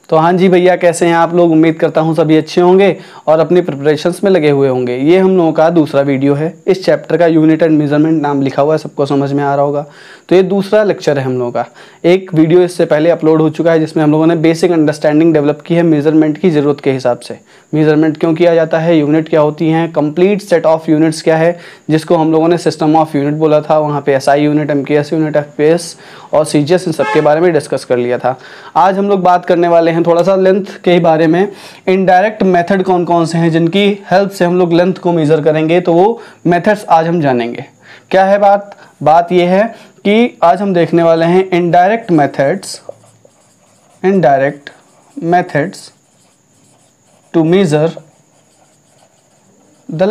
तो हाँ जी भैया, कैसे हैं आप लोग? उम्मीद करता हूँ सभी अच्छे होंगे और अपनी प्रिपरेशंस में लगे हुए होंगे। ये हम लोगों का दूसरा वीडियो है। इस चैप्टर का यूनिट एंड मेजरमेंट नाम लिखा हुआ है, सबको समझ में आ रहा होगा। तो ये दूसरा लेक्चर है हम लोगों का। एक वीडियो इससे पहले अपलोड हो चुका है जिसमें हम लोगों ने बेसिक अंडरस्टैंडिंग डेवलप की है मेजरमेंट की ज़रूरत के हिसाब से। मेजरमेंट क्यों किया जाता है, यूनिट क्या होती हैं, कंप्लीट सेट ऑफ यूनिट्स क्या है, जिसको हम लोगों ने सिस्टम ऑफ यूनिट बोला था। वहाँ पे SI unit, MKS unit, FPS और CGS इन सब के बारे में डिस्कस कर लिया था। आज हम लोग बात करने वाले हैं थोड़ा सा लेंथ के बारे में। इनडायरेक्ट मेथड कौन कौन से हैं जिनकी हेल्प से हम लोग लेंथ को मेज़र करेंगे, तो वो मेथड्स आज हम जानेंगे। क्या है बात ये है कि आज हम देखने वाले हैं indirect methods to measure the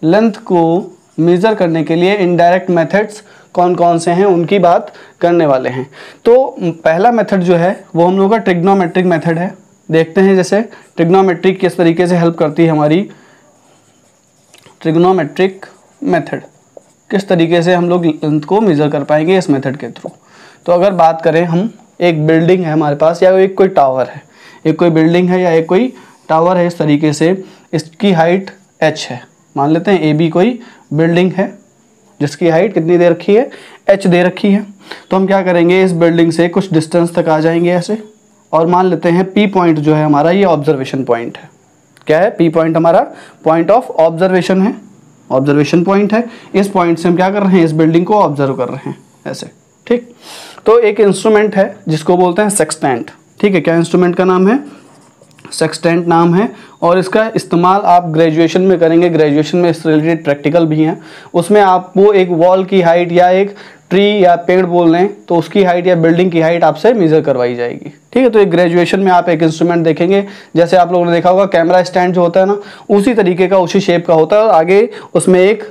length को मेज़र करने के लिए इनडायरेक्ट मेथड्स कौन कौन से हैं उनकी बात करने वाले हैं। तो पहला मेथड जो है वो हम लोगों का ट्रिग्नोमेट्रिक मेथड है। देखते हैं जैसे ट्रिग्नोमेट्रिक किस तरीके से हेल्प करती है हमारी। ट्रिग्नोमेट्रिक मेथड किस तरीके से हम लोग लेंथ को मेज़र कर पाएंगे इस मेथड के थ्रू। तो अगर बात करें हम, एक बिल्डिंग है हमारे पास या एक कोई टावर है, एक कोई बिल्डिंग है या एक कोई टावर है, इस तरीके से इसकी हाइट h है। मान लेते हैं AB कोई बिल्डिंग है जिसकी हाइट कितनी दे रखी है, h दे रखी है। तो हम क्या करेंगे, इस बिल्डिंग से कुछ डिस्टेंस तक आ जाएंगे ऐसे, और मान लेते हैं P पॉइंट जो है हमारा ये ऑब्जर्वेशन पॉइंट है। क्या है? P पॉइंट हमारा पॉइंट ऑफ ऑब्जर्वेशन है, ऑब्जर्वेशन पॉइंट है। इस पॉइंट से हम क्या कर रहे हैं, इस बिल्डिंग को ऑब्जर्व कर रहे हैं ऐसे, ठीक। तो एक इंस्ट्रूमेंट है जिसको बोलते हैं सेक्सटेंट, ठीक है। क्या इंस्ट्रूमेंट का नाम है? सेक्सटेंट नाम है। और इसका इस्तेमाल आप ग्रेजुएशन में करेंगे। ग्रेजुएशन में इससे रिलेटेड प्रैक्टिकल भी हैं, उसमें आपको एक वॉल की हाइट या एक ट्री या पेड़ बोल रहे हैं तो उसकी हाइट या बिल्डिंग की हाइट आपसे मेज़र करवाई जाएगी, ठीक है। तो एक ग्रेजुएशन में आप एक इंस्ट्रूमेंट देखेंगे, जैसे आप लोगों ने देखा होगा कैमरा स्टैंड जो होता है ना, उसी तरीके का, उसी शेप का होता है, और आगे उसमें एक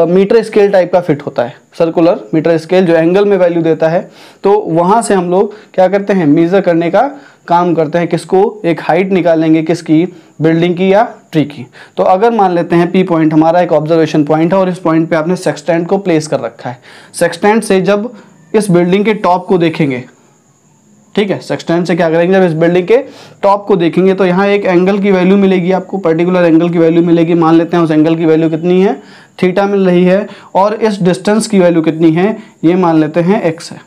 मीटर स्केल टाइप का फिट होता है, सर्कुलर मीटर स्केल जो एंगल में वैल्यू देता है। तो वहाँ से हम लोग क्या करते हैं, मेज़र करने का काम करते हैं। किसको? एक हाइट निकालेंगे, किसकी? बिल्डिंग की या ट्री की। तो अगर मान लेते हैं P पॉइंट हमारा एक ऑब्जर्वेशन पॉइंट है और इस पॉइंट पे आपने सेक्सटेंट को प्लेस कर रखा है। सेक्सटेंट से जब इस बिल्डिंग के टॉप को देखेंगे, ठीक है, सेक्सटेंट से क्या करेंगे, जब इस बिल्डिंग के टॉप को देखेंगे तो यहाँ एक एंगल की वैल्यू मिलेगी आपको, पर्टिकुलर एंगल की वैल्यू मिलेगी। मान लेते हैं उस एंगल की वैल्यू कितनी है, थीटा मिल रही है, और इस डिस्टेंस की वैल्यू कितनी है, ये मान लेते हैं x है।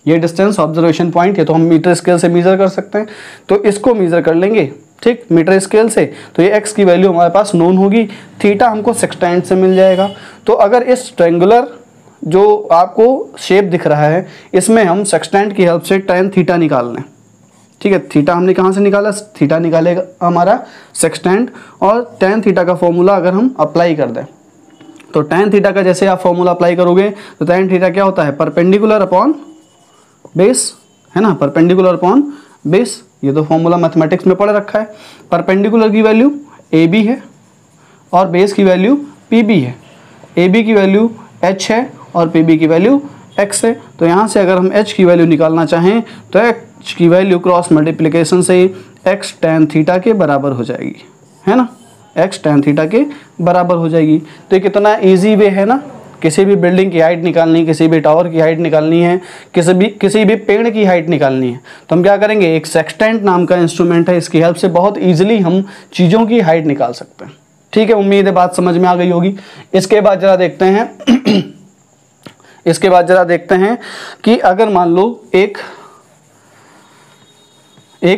ये डिस्टेंस ऑब्जर्वेशन पॉइंट है, तो हम मीटर स्केल से मेज़र कर सकते हैं, तो इसको मेज़र कर लेंगे, ठीक, मीटर स्केल से। तो ये x की वैल्यू हमारे पास नोन होगी, थीटा हमको सेक्सटेंट से मिल जाएगा। तो अगर इस ट्रायंगुलर जो आपको शेप दिख रहा है, इसमें हम सेक्सटेंट की हेल्प से tan थीटा निकाल लें, ठीक है। थीटा हमने कहाँ से निकाला? थीटा निकालेगा हमारा सेक्सटेंट, और tan थीटा का फॉर्मूला अगर हम अप्लाई कर दें तो tan थीटा का जैसे आप फॉर्मूला अप्लाई करोगे तो tan थीटा क्या होता है, परपेंडिकुलर अपॉन बेस, है ना, परपेंडिकुलर अपॉन बेस। ये तो फॉर्मूला मैथमेटिक्स में पढ़ रखा है। परपेंडिकुलर की वैल्यू AB है और बेस की वैल्यू PB है। AB की वैल्यू h है और PB की वैल्यू x है। तो यहाँ से अगर हम h की वैल्यू निकालना चाहें तो h की वैल्यू क्रॉस मल्टीप्लिकेशन से x tan थीटा के बराबर हो जाएगी, है ना, x tan थीटा के बराबर हो जाएगी। तो ये कितना ईजी वे है ना, किसी भी बिल्डिंग की हाइट निकालनी, किसी भी टावर की हाइट निकालनी है, किसी भी पेड़ की हाइट निकालनी है, तो हम क्या करेंगे, एक सेक्सटेंट नाम का इंस्ट्रूमेंट है, इसकी हेल्प से बहुत ईजिली हम चीज़ों की हाइट निकाल सकते हैं, ठीक है। उम्मीद है बात समझ में आ गई होगी। इसके बाद जरा देखते हैं कि अगर मान लो एक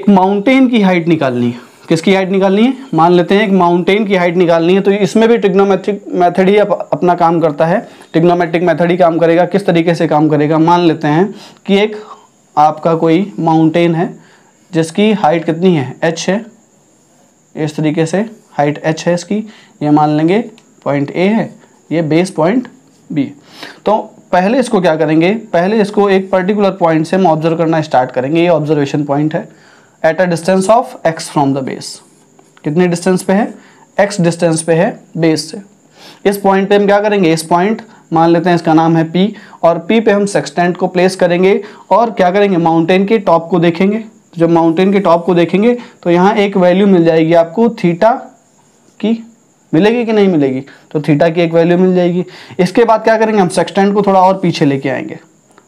माउंटेन की हाइट निकालनी है। किसकी हाइट निकालनी है? मान लेते हैं एक माउंटेन की हाइट निकालनी है, तो इसमें भी ट्रिग्नोमेट्रिक मेथड ही अपना काम करता है। ट्रिग्नोमेट्रिक मेथड ही काम करेगा। किस तरीके से काम करेगा? मान लेते हैं कि एक आपका कोई माउंटेन है जिसकी हाइट कितनी है, h है, इस तरीके से हाइट h है इसकी, ये मान लेंगे पॉइंट A है, ये बेस पॉइंट B। तो पहले इसको क्या करेंगे, पहले इसको एक पर्टिकुलर पॉइंट से हम ऑब्जर्व करना स्टार्ट करेंगे। ये ऑब्जर्वेशन पॉइंट है at a distance of x from the base. कितने डिस्टेंस पे है? x डिस्टेंस पे है बेस से। इस पॉइंट पे हम क्या करेंगे, इस पॉइंट मान लेते हैं इसका नाम है P, और P पे हम सेक्सटेंट को प्लेस करेंगे और क्या करेंगे, माउंटेन के टॉप को देखेंगे। जब माउंटेन के टॉप को देखेंगे तो यहाँ एक वैल्यू मिल जाएगी आपको थीटा की, मिलेगी कि नहीं मिलेगी? तो थीटा की एक वैल्यू मिल जाएगी। इसके बाद क्या करेंगे, हम सेक्सटेंट को थोड़ा और पीछे लेके आएंगे।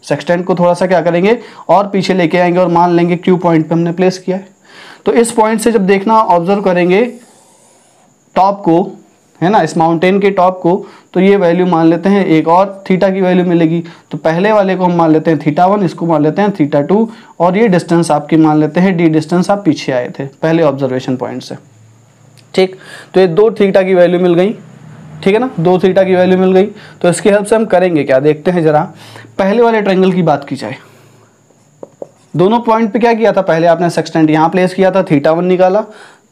सेक्सटेंट को थोड़ा सा क्या करेंगे और पीछे लेके आएंगे और मान लेंगे क्यू पॉइंट पे हमने प्लेस किया है। तो इस पॉइंट से जब देखना ऑब्जर्व करेंगे टॉप को, है ना, इस माउंटेन के टॉप को, तो ये वैल्यू मान लेते हैं, एक और थीटा की वैल्यू मिलेगी। तो पहले वाले को हम मान लेते हैं θ1, इसको मान लेते हैं θ2, और ये डिस्टेंस आपकी मान लेते हैं d डिस्टेंस, आप पीछे आए थे पहले ऑब्जर्वेशन पॉइंट से। ठीक, तो ये 2 थीटा की वैल्यू मिल गई, ठीक है ना, 2 थीटा की वैल्यू मिल गई। तो इसकी हेल्प से हम करेंगे क्या, देखते हैं जरा। पहले वाले ट्रायंगल की बात की जाए, दोनों पॉइंट पे क्या किया था, पहले आपने सेक्सटेंट यहाँ प्लेस किया था, θ1 निकाला,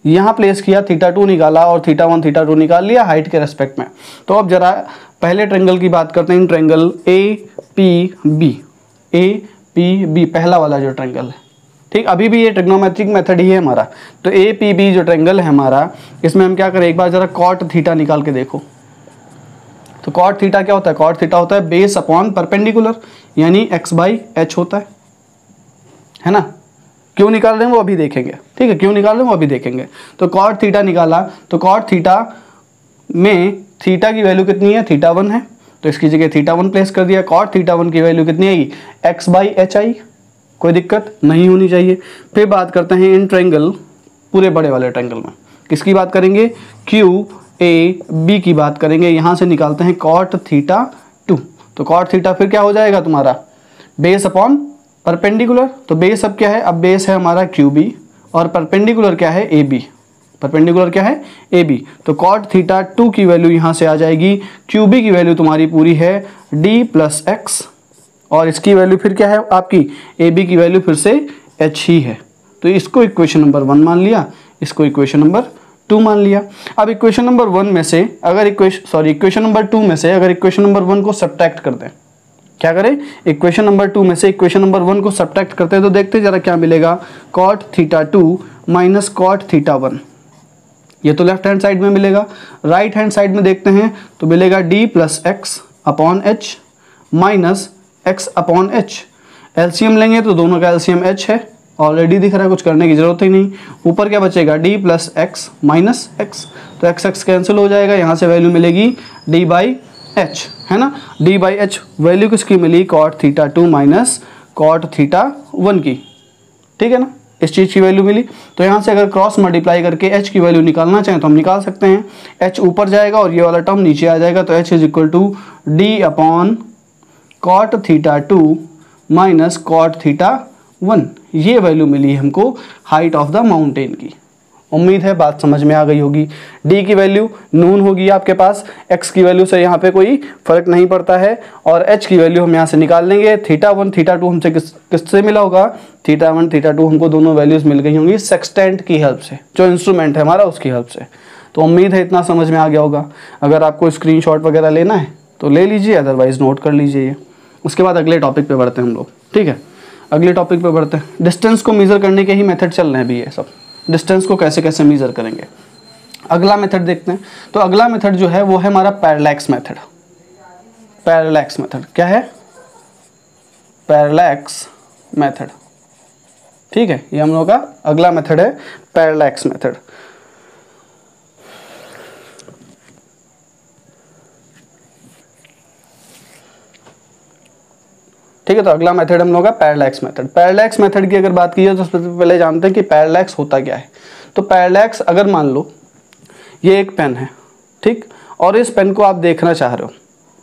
यहाँ प्लेस किया, θ2 निकाला, और θ1 θ2 निकाल लिया हाइट के रेस्पेक्ट में। तो अब जरा पहले ट्रायंगल की बात करते हैं, इन ट्रायंगल APB, पहला वाला जो ट्रायंगल है, ठीक, अभी भी ये ट्रिग्नोमेट्रिक मेथड ही है हमारा। तो APB जो ट्रायंगल है हमारा, इसमें हम क्या करें, एक बार जरा कॉट थीटा निकाल के देखो। तो कॉट थीटा क्या होता है, कॉट थीटा होता है बेस अपॉन परपेंडिकुलर, यानी x/h होता है ना। क्यों निकाल रहे हैं वो अभी देखेंगे, ठीक है, क्यों निकाल रहे हैं वो अभी देखेंगे। तो कॉट थीटा निकाला, तो कॉट थीटा में थीटा की वैल्यू कितनी है, θ1 है, तो इसकी जगह θ1 प्लेस कर दिया। कॉट θ1 की वैल्यू कितनी आएगी, x/h आई, कोई दिक्कत नहीं होनी चाहिए। फिर बात करते हैं इन ट्रायंगल, पूरे बड़े वाले ट्रायंगल में किसकी बात करेंगे, QAB की बात करेंगे। यहाँ से निकालते हैं कॉट θ2, तो कॉट थीटा फिर क्या हो जाएगा तुम्हारा, बेस अपॉन परपेंडिकुलर। तो बेस अब क्या है, अब बेस है हमारा QB, और परपेंडिकुलर क्या है, AB, परपेंडिकुलर क्या है, AB। तो कॉट θ2 की वैल्यू यहाँ से आ जाएगी, QB की वैल्यू तुम्हारी पूरी है d + x, और इसकी वैल्यू फिर क्या है आपकी, AB की वैल्यू फिर से h ही है। तो इसको इक्वेशन नंबर 1 मान लिया, इसको इक्वेशन नंबर 2 मान लिया। अब इक्वेशन नंबर 1 में से अगर इक्वेशन नंबर 2 में से अगर इक्वेशन नंबर 1 को सब्ट्रैक्ट कर दें, क्या करें, इक्वेशन नंबर 2 में से इक्वेशन नंबर 1 को सब्ट्रैक्ट करते हैं, तो देखते जरा क्या मिलेगा, cot θ2 माइनस cot θ1, ये तो लेफ्ट हैंड साइड में मिलेगा। राइट हैंड साइड में देखते हैं तो मिलेगा d + x upon h minus x upon h। LCM लेंगे तो दोनों का एलसीएम h है, ऑलरेडी दिख रहा है, कुछ करने की जरूरत ही नहीं। ऊपर क्या बचेगा, d + x माइनस x, तो x कैंसिल हो जाएगा, यहाँ से वैल्यू मिलेगी d/h, है ना। d/h वैल्यू किसकी मिली, cot θ2 माइनस cot θ1 की, ठीक है ना, इस चीज़ की वैल्यू मिली। तो यहाँ से अगर क्रॉस मल्टीप्लाई करके h की वैल्यू निकालना चाहें तो हम निकाल सकते हैं। h ऊपर जाएगा और ये वाला टर्म नीचे आ जाएगा, तो h = d/cot θ2 माइनस cot θ1, ये वैल्यू मिली हमको हाइट ऑफ द माउंटेन की। उम्मीद है बात समझ में आ गई होगी। d की वैल्यू नून होगी आपके पास, x की वैल्यू से यहाँ पे कोई फर्क नहीं पड़ता है, और h की वैल्यू हम यहाँ से निकाल लेंगे। θ1 θ2 हमसे किससे मिला होगा, θ1 θ2 हमको दोनों वैल्यूज मिल गई होंगी सेक्सटेंट की हेल्प से, जो इंस्ट्रूमेंट है हमारा उसकी हेल्प से। तो उम्मीद है इतना समझ में आ गया होगा। अगर आपको स्क्रीनशॉट वगैरह लेना है तो ले लीजिए, अदरवाइज नोट कर लीजिए। उसके बाद अगले टॉपिक पे बढ़ते हैं हम लोग, ठीक है, अगले टॉपिक पे बढ़ते हैं। डिस्टेंस को मेज़र करने के ही मेथड चल रहे हैं अभी ये सब, डिस्टेंस को कैसे कैसे मेज़र करेंगे। अगला मेथड देखते हैं। तो अगला मेथड जो है वो है हमारा पैरेलैक्स मेथड। पैरेलैक्स मेथड क्या है, पैरेलैक्स मेथड, ठीक है, ये हम लोग का अगला मेथड है, पैरेलैक्स मेथड। ठीक है, तो अगला मेथड हम लोग का पैरेलैक्स मेथड। पैरेलैक्स मेथड की अगर बात की जाए तो सबसे पहले जानते हैं कि पैरेलैक्स होता क्या है। तो पैरेलैक्स, अगर मान लो ये एक पेन है, ठीक, और इस पेन को आप देखना चाह रहे हो,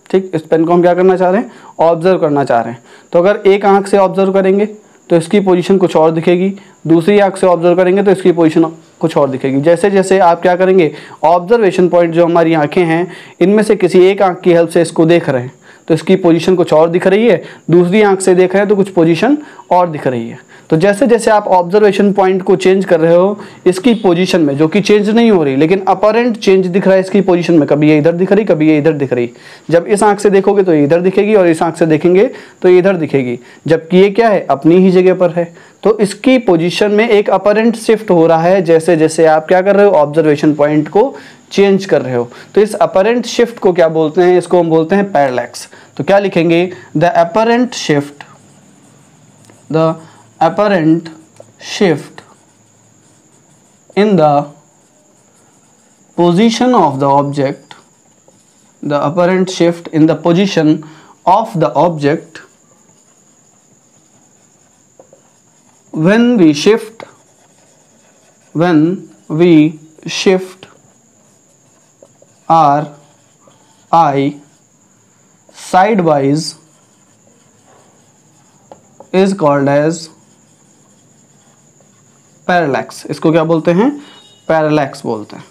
ठीक, इस पेन को हम क्या करना चाह रहे हैं, ऑब्जर्व करना चाह रहे हैं। तो अगर एक आंख से ऑब्जर्व करेंगे तो इसकी पोजीशन कुछ और दिखेगी, दूसरी आंख से ऑब्जर्व करेंगे तो इसकी पोजीशन कुछ और दिखेगी। जैसे जैसे आप क्या करेंगे, ऑब्जर्वेशन पॉइंट जो हमारी आंखें हैं इनमें से किसी एक आंख की हेल्प से इसको देख रहे हैं तो इसकी पोजीशन कुछ और दिख रही है, दूसरी आंख से देख रहे हैं तो कुछ पोजीशन और दिख रही है। तो जैसे जैसे आप ऑब्जर्वेशन पॉइंट को चेंज कर रहे हो इसकी पोजीशन में, जो कि चेंज नहीं हो रही लेकिन अपरेंट चेंज दिख रहा है इसकी पोजीशन में, कभी ये इधर दिख रही, कभी ये इधर दिख रही। जब इस आंख से देखोगे तो ये इधर दिखेगी और इस आंख से देखेंगे तो ये इधर दिखेगी, जबकि ये क्या है, अपनी ही जगह पर है। तो इसकी पोजीशन में एक अपरेंट शिफ्ट हो रहा है जैसे जैसे आप क्या कर रहे हो, ऑब्जर्वेशन पॉइंट को चेंज कर रहे हो। तो इस अपरेंट शिफ्ट को क्या बोलते हैं, इसको हम बोलते हैं पैरेलैक्स। तो क्या लिखेंगे, the apparent shift, the apparent shift in the position of the object, the apparent shift in the position of the object when we shift our eye sidewise is called as parallax. इसको क्या बोलते हैं? Parallax बोलते हैं।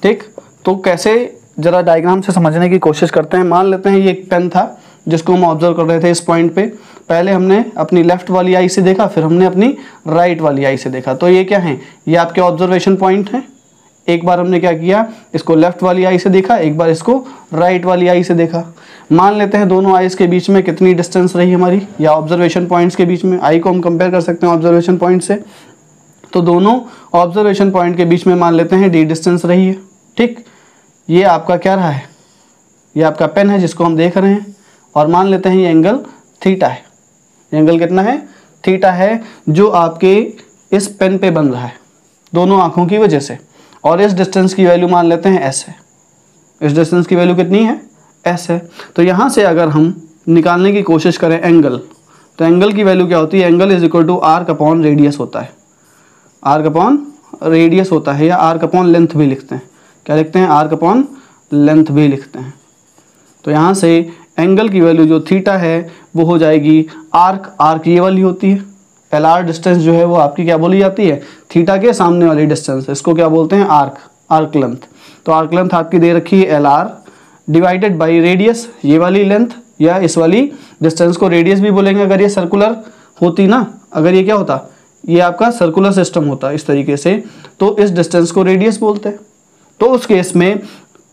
ठीक, तो कैसे, जरा डायग्राम से समझने की कोशिश करते हैं। मान लेते हैं ये एक पेन था जिसको हम ऑब्जर्व कर रहे थे इस पॉइंट पे। पहले हमने अपनी लेफ्ट वाली आई से देखा, फिर हमने अपनी राइट वाली आई से देखा। तो ये क्या है? ये आपके ऑब्जर्वेशन पॉइंट हैं। एक बार हमने क्या किया, इसको लेफ्ट वाली आई से देखा, एक बार इसको राइट वाली आई से देखा। मान लेते हैं दोनों आईज के बीच में कितनी डिस्टेंस रही हमारी, या ऑब्जर्वेशन पॉइंट्स के बीच में। आई को हम कंपेयर कर सकते हैं ऑब्जर्वेशन पॉइंट से, तो दोनों ऑब्जर्वेशन पॉइंट के बीच में मान लेते हैं डी डिस्टेंस रही है। ठीक, ये आपका क्या रहा है? ये आपका पेन है जिसको हम देख रहे हैं, और मान लेते हैं ये एंगल थीटा है। एंगल कितना है? थीटा है, जो आपके इस पेन पे बन रहा है दोनों आंखों की वजह से। और इस डिस्टेंस की वैल्यू मान लेते हैं एस है। इस डिस्टेंस की वैल्यू कितनी है? एस है। तो यहाँ से अगर हम निकालने की कोशिश करें एंगल, तो एंगल की वैल्यू क्या होती है? Angle is equal to arc upon radius होता है। आर्क अपॉन रेडियस होता है, या आर्क अपॉन लेंथ भी लिखते हैं। क्या लिखते हैं? आर्क अपॉन लेंथ भी लिखते हैं। तो यहाँ से एंगल की वैल्यू जो थीटा है वो हो जाएगी आर्क ये वाली होती है। एल आर डिस्टेंस जो है वो आपकी क्या बोली जाती है? थीटा के सामने वाली डिस्टेंस, इसको क्या बोलते हैं? Arc length. तो आर्क लेंथ आपकी दे रखी है L R divided by radius, ये वाली लेंथ या इस वाली डिस्टेंस को रेडियस भी बोलेंगे अगर ये सर्कुलर होती ना। अगर ये क्या होता? ये आपका सर्कुलर सिस्टम होता इस तरीके से, तो इस डिस्टेंस को रेडियस बोलते हैं। तो उस केस में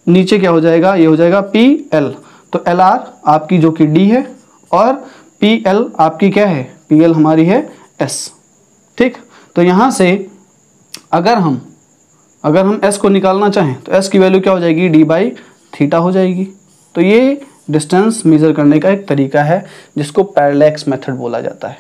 नीचे क्या हो जाएगा? ये हो जाएगा पी एल। तो एल आर आपकी जो कि डी है, और पी एल आपकी क्या है? पी एल हमारी है एस। ठीक, तो यहाँ से अगर हम एस को निकालना चाहें तो एस की वैल्यू क्या हो जाएगी? डी बाई थीटा हो जाएगी। तो ये डिस्टेंस मेजर करने का एक तरीका है जिसको पैरेलैक्स मेथड बोला जाता है।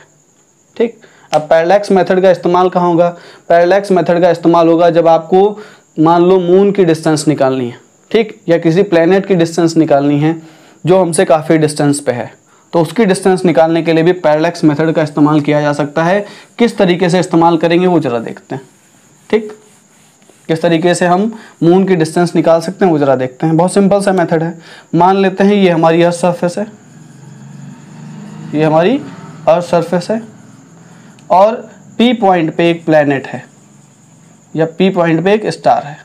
ठीक, अब पैरेलैक्स मेथड का इस्तेमाल कहाँ होगा? पैरेलैक्स मेथड का इस्तेमाल होगा जब आपको मान लो मून की डिस्टेंस निकालनी है, ठीक, या किसी प्लेनेट की डिस्टेंस निकालनी है जो हमसे काफ़ी डिस्टेंस पे है, तो उसकी डिस्टेंस निकालने के लिए भी पैरेलैक्स मेथड का इस्तेमाल किया जा सकता है। किस तरीके से इस्तेमाल करेंगे वो जरा देखते हैं। ठीक, किस तरीके से हम मून की डिस्टेंस निकाल सकते हैं वो जरा देखते हैं। बहुत सिंपल सा मेथड है। मान लेते हैं ये हमारी अर्थ सरफेस है, ये हमारी अर्थ सरफेस है, और पी पॉइंट पे एक प्लैनेट है, या पी पॉइंट पे एक स्टार है।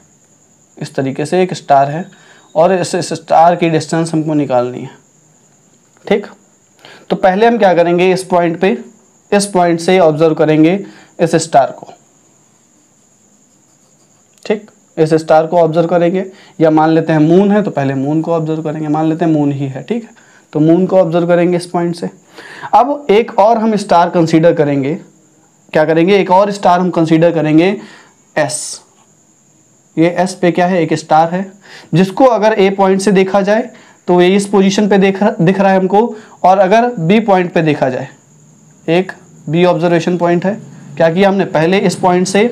इस तरीके से एक स्टार है, और इस स्टार की डिस्टेंस हमको निकालनी है। ठीक, तो पहले हम क्या करेंगे? इस पॉइंट पे, इस पॉइंट से ऑब्जर्व करेंगे इस स्टार को। ठीक, इस स्टार को ऑब्जर्व करेंगे, या मान लेते हैं मून है तो पहले मून को ऑब्जर्व करेंगे। मान लेते हैं मून ही है, ठीक है, तो मून को ऑब्जर्व करेंगे इस पॉइंट से। अब एक और हम स्टार कंसीडर करेंगे। क्या करेंगे? एक और स्टार हम कंसीडर करेंगे एस। ये एस पे क्या है? एक स्टार है, जिसको अगर ए पॉइंट से देखा जाए तो ये इस पोजीशन पे दिख रहा है हमको, और अगर बी पॉइंट पे देखा जाए, एक बी ऑब्जर्वेशन पॉइंट है। क्या किया हमने? पहले इस पॉइंट से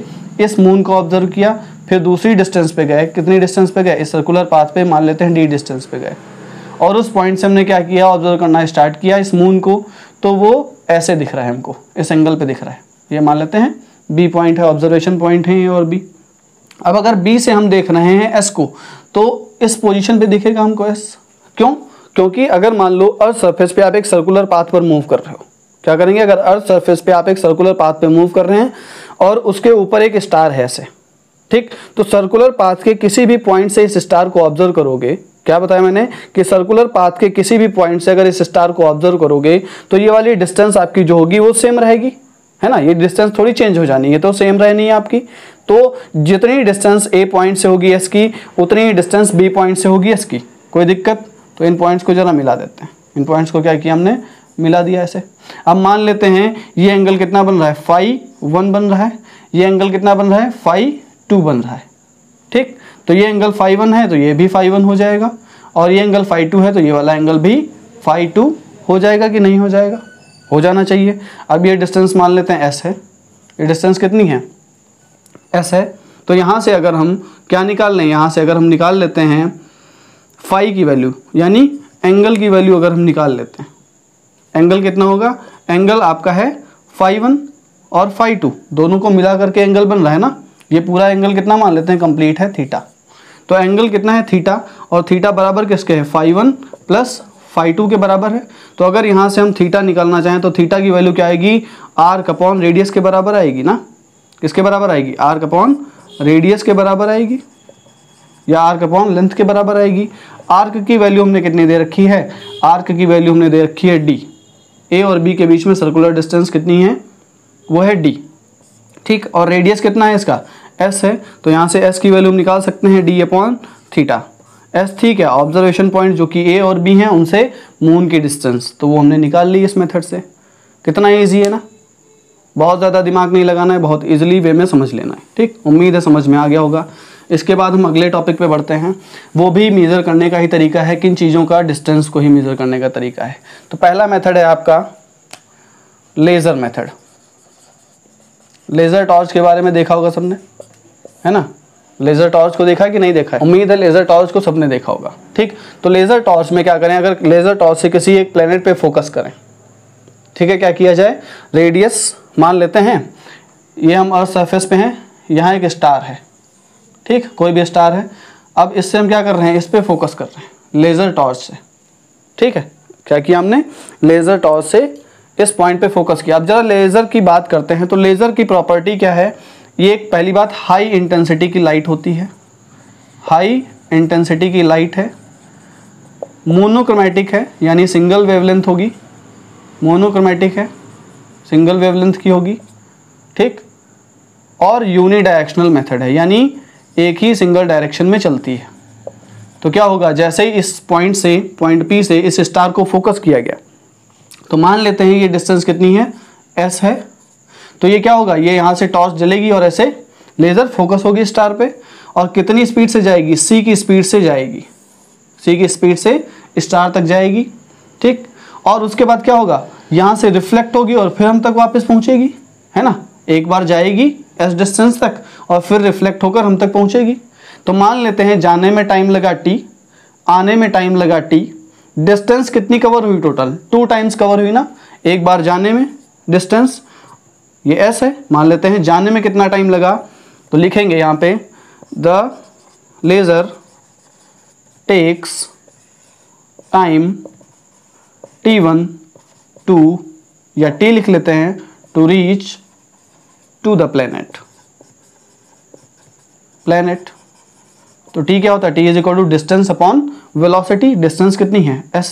इस मून को ऑब्जर्व किया, फिर दूसरी डिस्टेंस पे गए। कितनी डिस्टेंस पे गए? इस सर्कुलर पाथ पे मान लेते हैं डी डिस्टेंस पे गए, और उस पॉइंट से हमने क्या किया? ऑब्जर्व करना स्टार्ट किया इस मून को। तो वो ऐसे दिख रहा है हमको, इस एंगल पे दिख रहा है। ये मान लेते हैं बी पॉइंट है, ऑब्जर्वेशन पॉइंट है ये और बी। अब अगर बी से हम देख रहे हैं एस को, तो इस पोजीशन पे दिखेगा हमको एस। क्यों? क्योंकि अगर मान लो अर्थ सरफेस पे आप एक सर्कुलर पाथ पर मूव कर रहे हो, क्या करेंगे? अगर अर्थ सरफेस पे आप एक सर्कुलर पाथ पे मूव कर रहे हैं और उसके ऊपर एक स्टार है ऐसे, ठीक, तो सर्कुलर पाथ के किसी भी पॉइंट से इस स्टार को ऑब्जर्व करोगे। क्या बताया मैंने? कि सर्कुलर पाथ के किसी भी पॉइंट से अगर इस स्टार को ऑब्जर्व करोगे तो ये वाली डिस्टेंस आपकी जो होगी वो सेम रहेगी, है ना। ये डिस्टेंस थोड़ी चेंज हो जानी है, तो सेम रहनी है आपकी। तो जितनी डिस्टेंस ए पॉइंट से होगी एस की, उतनी ही डिस्टेंस बी पॉइंट से होगी एस की। कोई दिक्कत? तो इन पॉइंट्स को जरा मिला देते हैं। इन पॉइंट्स को क्या किया हमने? मिला दिया ऐसे। अब मान लेते हैं ये एंगल कितना बन रहा है? φ1 बन रहा है। ये एंगल कितना बन रहा है? φ2 बन रहा है, ठीक। तो ये एंगल φ1 है तो ये भी φ1 हो जाएगा, और ये एंगल φ2 है तो ये वाला एंगल भी φ2 हो जाएगा कि नहीं हो जाएगा? हो जाना चाहिए। अब ये डिस्टेंस मान लेते हैं s है। ये डिस्टेंस कितनी है? s है। तो यहाँ से अगर हम क्या निकाल लें? यहाँ से अगर हम निकाल लेते हैं फाई की वैल्यू, यानी एंगल की वैल्यू अगर हम निकाल लेते हैं, एंगल कितना होगा? एंगल आपका है φ1, और φ2 दोनों को मिला करके एंगल बन रहा है ना। ये पूरा एंगल कितना मान लेते हैं, कंप्लीट है थीटा। तो एंगल कितना है थीटा, और थीटा बराबर किसके है, φ1 प्लस φ2 के बराबर है। तो अगर यहाँ से हम थीटा निकालना चाहें तो थीटा की वैल्यू क्या आएगी, आर्क अपॉन रेडियस के बराबर आएगी ना। किसके बराबर आएगी, आर्क अपॉन रेडियस के बराबर आएगी, या आर्क अपॉन लेंथ के बराबर आएगी। आर्क की वैल्यू हमने कितनी दे रखी है, आर्क की वैल्यू हमने दे रखी है d। ए और बी के बीच में सर्कुलर डिस्टेंस कितनी है, वो है d, ठीक। और रेडियस कितना है इसका, s है। तो यहाँ से s की वैल्यू हम निकाल सकते हैं d अपॉन थीटा। s ठीक है, ऑब्जर्वेशन पॉइंट जो कि a और b हैं उनसे मून की डिस्टेंस, तो वो हमने निकाल ली इस मेथड से। कितना ईजी है ना, बहुत ज़्यादा दिमाग नहीं लगाना है, बहुत इजीली वे में समझ लेना है, ठीक। उम्मीद है समझ में आ गया होगा। इसके बाद हम अगले टॉपिक पे बढ़ते हैं, वो भी मेज़र करने का ही तरीका है, किन चीज़ों का, डिस्टेंस को ही मेज़र करने का तरीका है। तो पहला मेथड है आपका लेज़र मेथड। लेज़र टॉर्च के बारे में देखा होगा सबने, है ना। लेज़र टॉर्च को देखा है कि नहीं देखा है, उम्मीद है लेज़र टॉर्च को सबने देखा होगा, ठीक। तो लेज़र टॉर्च में क्या करें, अगर लेज़र टॉर्च से किसी एक प्लेनेट पे फोकस करें, ठीक है, क्या किया जाए, रेडियस मान लेते हैं, ये हम अर्थ सरफेस पे हैं, यहाँ एक स्टार है, ठीक, कोई भी स्टार है। अब इससे हम क्या कर रहे हैं, इस पर फोकस कर रहे हैं लेज़र टॉर्च से, ठीक है। क्या किया हमने, लेज़र टॉर्च से इस पॉइंट पे फोकस किया। अब जरा लेज़र की बात करते हैं, तो लेज़र की प्रॉपर्टी क्या है, ये एक पहली बात हाई इंटेंसिटी की लाइट होती है, हाई इंटेंसिटी की लाइट है, मोनोक्रोमेटिक है, यानी सिंगल वेवलेंथ होगी, मोनोक्रोमेटिक है, सिंगल वेवलेंथ की होगी, ठीक। और यूनिडायरेक्शनल मेथड है, यानी एक ही सिंगल डायरेक्शन में चलती है। तो क्या होगा, जैसे ही इस पॉइंट से, पॉइंट P से इस स्टार को फोकस किया गया, तो मान लेते हैं ये डिस्टेंस कितनी है, s है। तो ये क्या होगा, ये यहाँ से टॉर्च जलेगी और ऐसे लेज़र फोकस होगी स्टार पे, और कितनी स्पीड से जाएगी, c की स्पीड से जाएगी, c की स्पीड से स्टार तक जाएगी, ठीक। और उसके बाद क्या होगा, यहाँ से रिफ्लेक्ट होगी और फिर हम तक वापस पहुँचेगी, है ना। एक बार जाएगी s डिस्टेंस तक और फिर रिफ्लेक्ट होकर हम तक पहुँचेगी। तो मान लेते हैं जाने में टाइम लगा t, आने में टाइम लगा t, डिस्टेंस कितनी कवर हुई, टोटल 2 टाइम्स कवर हुई ना। एक बार जाने में डिस्टेंस, ये s है, मान लेते हैं जाने में कितना टाइम लगा, तो लिखेंगे यहाँ पे the laser takes time t1 to, या t लिख लेते हैं, to reach to the planet. तो t क्या होता है, t is equal to distance upon velocity. Distance कितनी है, s,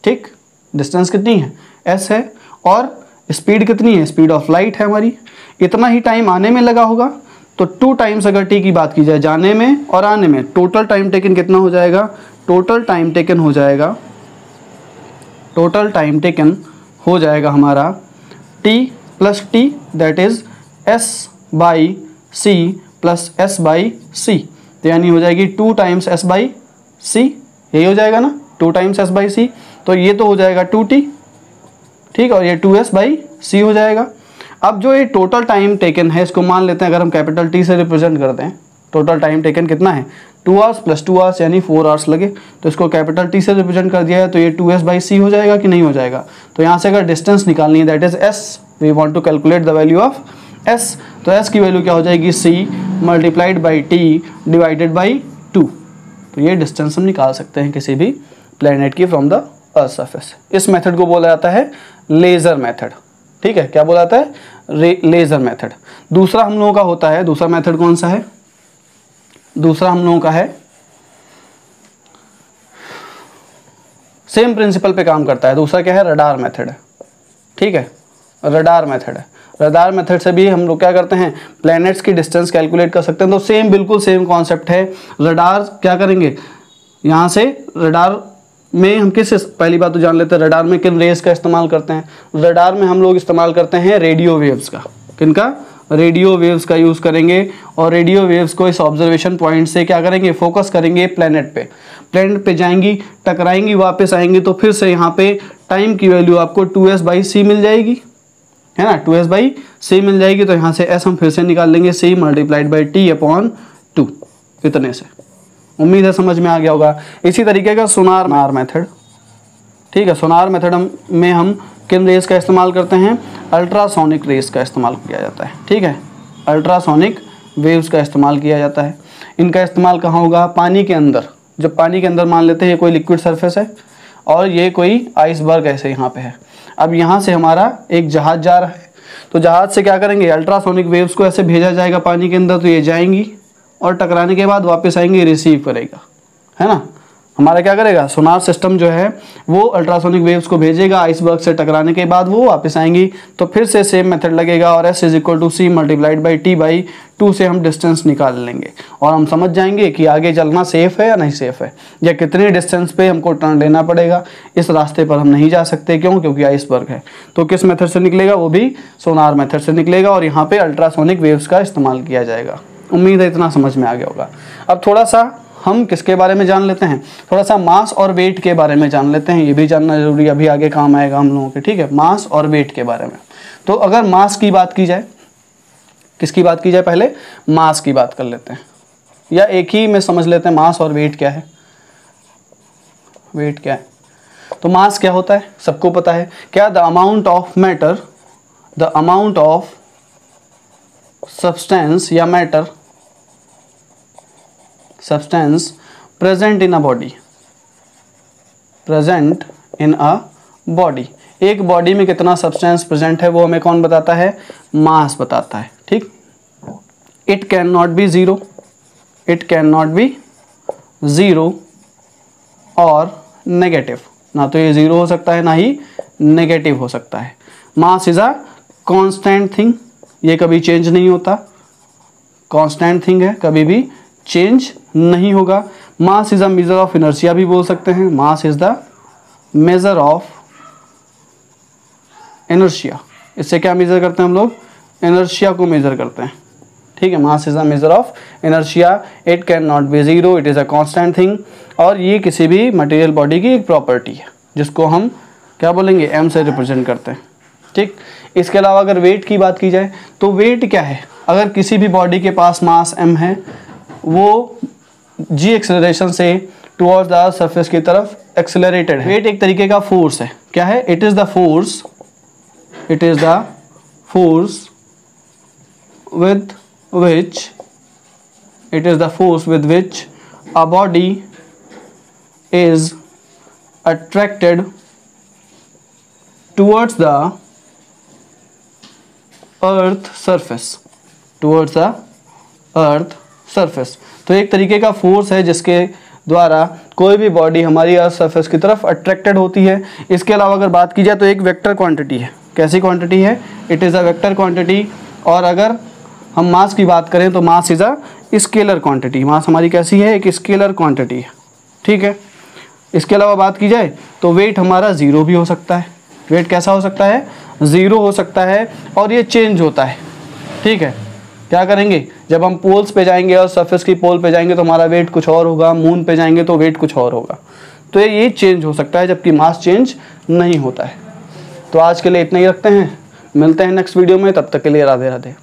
ठीक, डिस्टेंस कितनी है, s है, और स्पीड कितनी है, स्पीड ऑफ लाइट है हमारी। इतना ही टाइम आने में लगा होगा, तो 2 टाइम्स अगर t की बात की जाए, जाने में और आने में, टोटल टाइम टेकन कितना हो जाएगा, टोटल टाइम टेकन हो जाएगा, टोटल टाइम टेकन हो जाएगा हमारा t plus T, that is s by c plus s by c। तो यानी हो जाएगी 2 टाइम्स s बाई c, यही हो जाएगा ना, 2 टाइम्स s बाई c। तो ये तो हो जाएगा 2t, ठीक, और ये 2s बाई c हो जाएगा। अब जो ये टोटल टाइम टेकन है, इसको मान लेते हैं, अगर हम कैपिटल T से रिप्रेजेंट करते हैं, टोटल टाइम टेकन कितना है, 2 आवर्स प्लस 2 आवर्स, यानी 4 आवर्स लगे। तो इसको कैपिटल T से रिप्रेजेंट कर दिया है, तो ये 2s बाई c हो जाएगा कि नहीं हो जाएगा। तो यहाँ से अगर डिस्टेंस निकालनी है, that is s, we want to calculate the value of s, तो s की वैल्यू क्या हो जाएगी, c multiplied by t divided by 2। तो ये डिस्टेंस हम निकाल सकते हैं किसी भी प्लेनेट की फ्रॉम द अर्थ सरफेस। इस मेथड को बोला जाता है लेज़र मेथड, ठीक है। क्या बोला जाता है, लेज़र मेथड। दूसरा हम लोगों का होता है, दूसरा मेथड कौन सा है, दूसरा हम लोगों का है, सेम प्रिंसिपल पे काम करता है। दूसरा क्या है, रडार मेथड है, ठीक है, रडार मेथड है। रडार मेथड से भी हम लोग क्या करते हैं, प्लैनेट्स की डिस्टेंस कैलकुलेट कर सकते हैं। तो सेम, बिल्कुल सेम कॉन्सेप्ट है। रडार क्या करेंगे, यहाँ से रडार में हम किस, पहली बात तो जान लेते हैं रडार में किन रेस का इस्तेमाल करते हैं। रडार में हम लोग इस्तेमाल करते हैं रेडियो वेव्स का। किनका, रेडियो वेव्स का यूज़ करेंगे, और रेडियो वेव्स को इस ऑब्जर्वेशन पॉइंट से क्या करेंगे, फोकस करेंगे प्लेनेट पे। प्लेनेट पे जाएंगी, टकराएंगी, वापस आएंगी, तो फिर से यहाँ पे टाइम की वैल्यू आपको 2s बाई सी मिल जाएगी, है ना, 2s बाई सी मिल जाएगी। तो यहाँ से s हम फिर से निकाल लेंगे, c multiplied by t upon 2, इतने से। उम्मीद है समझ में आ गया होगा। इसी तरीके का सोनार मेथड, ठीक है, सोनार मेथड में हम किन रेस का इस्तेमाल करते हैं? अल्ट्रासोनिक रेस का इस्तेमाल किया जाता है, ठीक है, अल्ट्रासोनिक वेव्स का इस्तेमाल किया जाता है। इनका इस्तेमाल कहाँ होगा? पानी के अंदर। जब पानी के अंदर मान लेते हैं ये कोई लिक्विड सरफेस है और ये कोई आइसबर्ग ऐसे यहाँ पे है। अब यहाँ से हमारा एक जहाज जा रहा है, तो जहाज से क्या करेंगे? अल्ट्रासोनिक वेव्स को ऐसे भेजा जाएगा पानी के अंदर, तो ये जाएंगी और टकराने के बाद वापस आएंगे, रिसीव करेगा, है ना। हमारा क्या करेगा? सोनार सिस्टम जो है वो अल्ट्रासोनिक वेव्स को भेजेगा, आइसबर्ग से टकराने के बाद वो वापस आएंगी, तो फिर से सेम मेथड लगेगा और S = C × T/2 से हम डिस्टेंस निकाल लेंगे और हम समझ जाएंगे कि आगे चलना सेफ़ है या नहीं सेफ़ है, या कितने डिस्टेंस पे हमको टर्न लेना पड़ेगा। इस रास्ते पर हम नहीं जा सकते, क्यों? क्योंकि आइसबर्ग है। तो किस मेथड से निकलेगा? वो भी सोनार मेथड से निकलेगा और यहाँ पे अल्ट्रासोनिक वेव्स का इस्तेमाल किया जाएगा। उम्मीद है इतना समझ में आ गया होगा। अब थोड़ा सा हम किसके बारे में जान लेते हैं? थोड़ा सा मास और वेट के बारे में जान लेते हैं। ये भी जानना जरूरी है, अभी आगे काम आएगा हम लोगों के, ठीक है, मास और वेट के बारे में। तो अगर मास की बात की जाए, किसकी बात की जाए? पहले मास की बात कर लेते हैं, या एक ही में समझ लेते हैं मास और वेट क्या है। वेट क्या है? तो मास क्या होता है? सबको पता है क्या? The amount of matter, the amount of substance या matter, substance present in a body, present in a body। एक बॉडी में कितना सब्सटेंस प्रेजेंट है वो हमें कौन बताता है? मास बताता है, ठीक। It can not be zero, it can not be zero और नेगेटिव, ना तो ये जीरो हो सकता है ना ही नेगेटिव हो सकता है। Mass is a constant thing, ये कभी चेंज नहीं होता, कांस्टेंट थिंग है, कभी भी चेंज नहीं होगा। Mass is a measure of inertia भी बोल सकते हैं, mass is the measure of inertia. इससे क्या मेजर करते हैं हम लोग? इनर्शिया को मेजर करते हैं, ठीक है। Mass is a measure of inertia, it can not be zero, it is a constant thing, और ये किसी भी मटेरियल बॉडी की एक प्रॉपर्टी है जिसको हम क्या बोलेंगे? m से रिप्रेजेंट करते हैं, ठीक। इसके अलावा अगर वेट की बात की जाए तो वेट क्या है? अगर किसी भी बॉडी के पास मास m है, वो g एक्सेलरेशन से टुवर्ड्स द सरफेस की तरफ एक्सेलरेटेड है। वेट एक तरीके का फोर्स है, क्या है? It is the force, it is the force with which, it is the force with which a body is attracted towards the earth surface, towards the earth surface. तो एक तरीके का फोर्स है जिसके द्वारा कोई भी बॉडी हमारी अर्थ सरफेस की तरफ अट्रैक्टेड होती है। इसके अलावा अगर बात की जाए तो एक वेक्टर क्वांटिटी है। कैसी क्वांटिटी है? It is a vector quantity. और अगर हम मास की बात करें तो mass is a scalar quantity. Mass हमारी कैसी है? एक स्केलर क्वांटिटी है, ठीक है। इसके अलावा बात की जाए तो वेट हमारा ज़ीरो भी हो सकता है। वेट कैसा हो सकता है? ज़ीरो हो सकता है, और ये चेंज होता है, ठीक है। क्या करेंगे? जब हम पोल्स पे जाएंगे और सरफेस की पोल पे जाएंगे तो हमारा वेट कुछ और होगा, मून पे जाएंगे तो वेट कुछ और होगा। तो ये चेंज हो सकता है, जबकि मास चेंज नहीं होता है। तो आज के लिए इतना ही रखते हैं, मिलते हैं नेक्स्ट वीडियो में, तब तक के लिए राधे राधे।